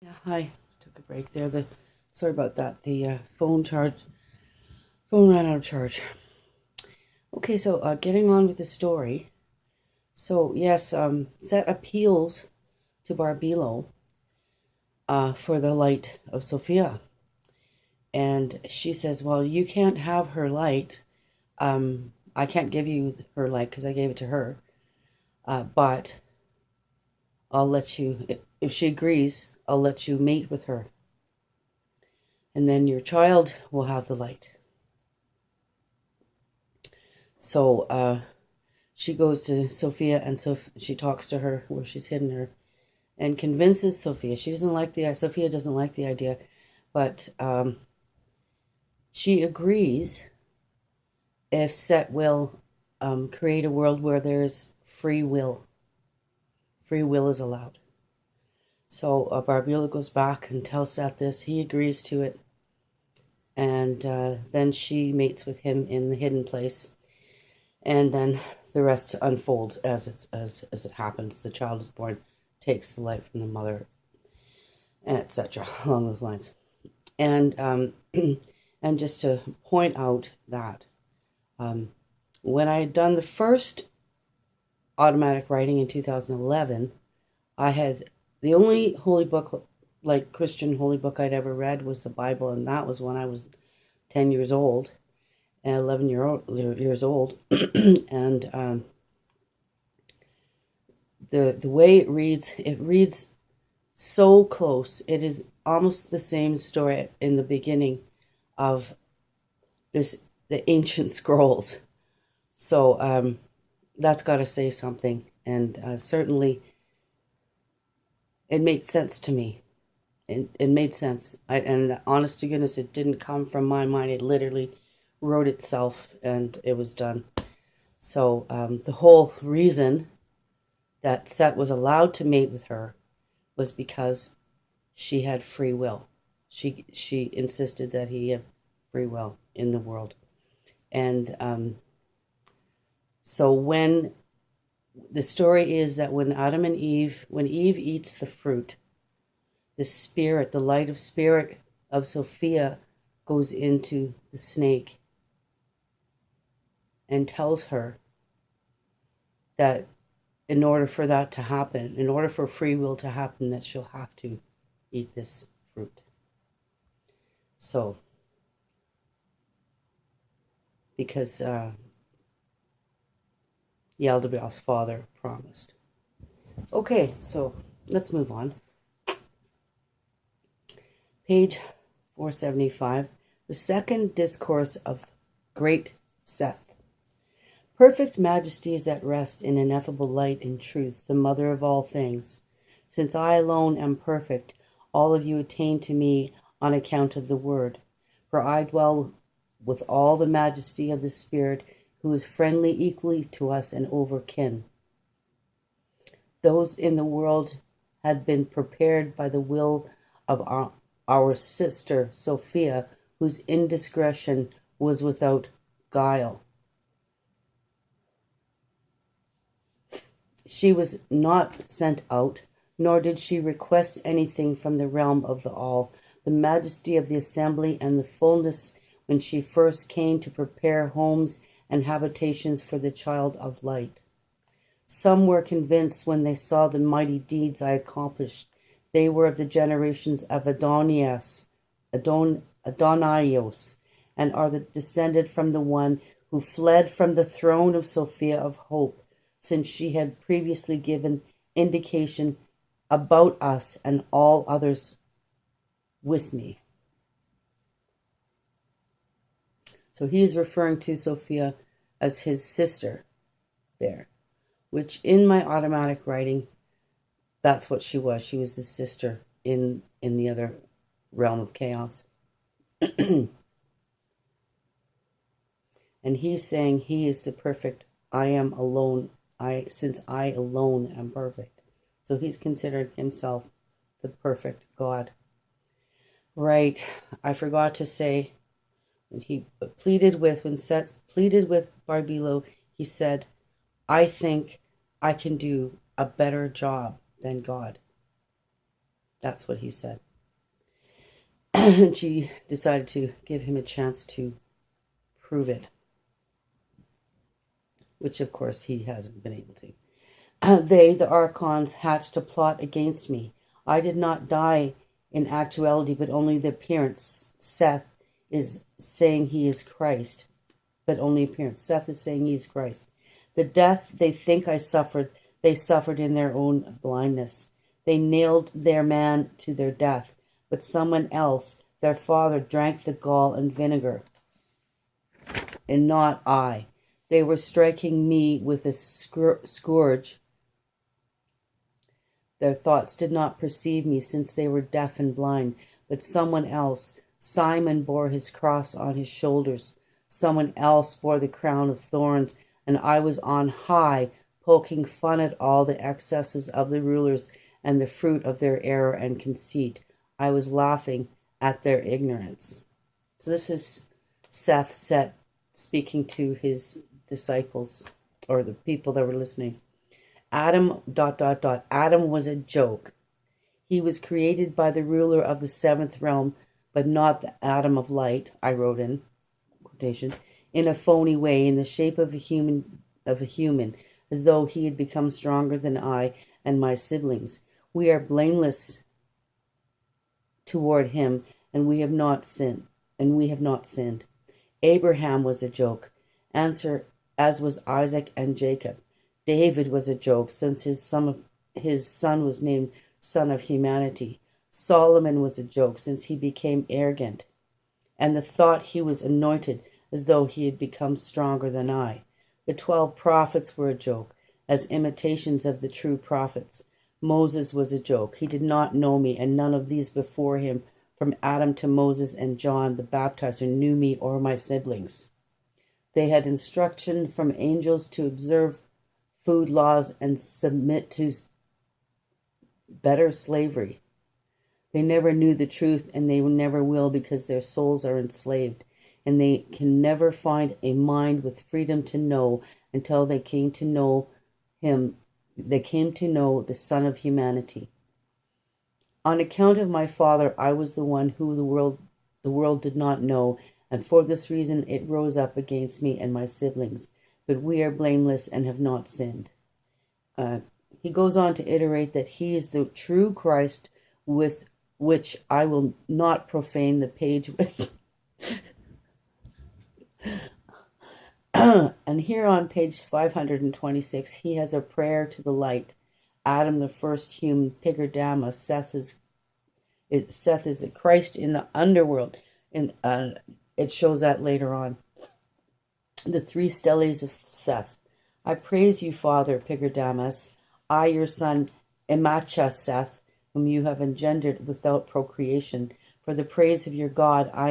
Yeah, hi. Took a break there. Sorry about that. The phone ran out of charge. Okay, so getting on with the story. So yes, Set appeals to Barbilo for the light of Sophia, and she says, "Well, you can't have her light. I can't give you her light because I gave it to her. But I'll let you, if she agrees, I'll let you mate with her, and then your child will have the light." So she goes to Sophia, and she talks to her where she's hidden her, and convinces Sophia. Sophia doesn't like the idea, but she agrees if Set will create a world where there's free will. Free will is allowed. So Barbula goes back and tells Set this. He agrees to it, and then she mates with him in the hidden place, and then the rest unfolds as it happens. The child is born, takes the light from the mother, etc. Along those lines. And and just to point out that when I had done the first automatic writing in 2011, I had the only holy book, like Christian holy book I'd ever read was the Bible, and that was when I was 10 years old and 11 years old. And the way it reads so close. It is almost the same story in the beginning of the ancient scrolls. So that's got to say something, and certainly it made sense to me. It made sense, and honest to goodness, it didn't come from my mind. It literally wrote itself, and it was done. So the whole reason that Set was allowed to mate with her was because she had free will. She insisted that he have free will in the world, and so when the story is that when Eve eats the fruit, the spirit, the light of spirit of Sophia goes into the snake and tells her that in order for that to happen, in order for free will to happen, that she'll have to eat this fruit. So, because Yaldabaoth's father promised. Okay, so let's move on. Page 475, the second discourse of Great Seth. Perfect majesty is at rest in ineffable light and truth, the mother of all things. Since I alone am perfect, all of you attain to me on account of the word. For I dwell with all the majesty of the Spirit, who is friendly equally to us and over kin. Those in the world had been prepared by the will of our sister Sophia, whose indiscretion was without guile. She was not sent out, nor did she request anything from the realm of the all, the majesty of the assembly and the fullness when she first came to prepare homes and habitations for the child of light. Some were convinced when they saw the mighty deeds I accomplished. They were of the generations of Adonios, and are descended from the one who fled from the throne of Sophia of Hope, since she had previously given indication about us and all others with me. So he is referring to Sophia as his sister there, which in my automatic writing, that's what she was. She was his sister in the other realm of chaos. And he's saying he is the perfect. I am alone. Since I alone am perfect. So he's considered himself the perfect God. Right. I forgot to say when Seth pleaded with Barbilo, he said, I think I can do a better job than God. That's what he said. And she decided to give him a chance to prove it, which of course he hasn't been able to. They, the archons, hatched a plot against me. I did not die in actuality, but only the appearance. Seth is saying he is Christ, but only appearance. Seth is saying he is Christ. The death they think I suffered, they suffered in their own blindness. They nailed their man to their death, but someone else, their father, drank the gall and vinegar, and not I. They were striking me with a scourge. Their thoughts did not perceive me, since they were deaf and blind, but someone else. Simon bore his cross on his shoulders. Someone else bore the crown of thorns, and I was on high, poking fun at all the excesses of the rulers and the fruit of their error and conceit. I was laughing at their ignorance. So this is Seth speaking to his disciples, or the people that were listening. Adam, ... Adam was a joke. He was created by the ruler of the seventh realm, but not the Adam of light, I wrote in quotation, in a phony way, in the shape of a human, as though he had become stronger than I and my siblings. We are blameless toward him, and we have not sinned. Abraham was a joke, as was Isaac and Jacob. David was a joke, since his son was named Son of Humanity. Solomon was a joke, since he became arrogant, and the thought he was anointed, as though he had become stronger than I. The 12 prophets were a joke, as imitations of the true prophets. Moses was a joke. He did not know me, and none of these before him, from Adam to Moses and John the Baptizer, knew me or my siblings. They had instruction from angels to observe food laws and submit to better slavery. They never knew the truth, and they never will, because their souls are enslaved, and they can never find a mind with freedom to know until they came to know him. They came to know the Son of Humanity. On account of my Father, I was the one who the world did not know, and for this reason it rose up against me and my siblings. But we are blameless and have not sinned. He goes on to iterate that he is the true Christ, with which I will not profane the page with. And here on page 526, he has a prayer to the light. Adam, the first human, Pigerdama. Seth is a Christ in the underworld. And it shows that later on. The 3 steles of Seth. I praise you, Father Pigurdamas, I, your son, Emacha Seth, whom you have engendered without procreation. For the praise of your God, I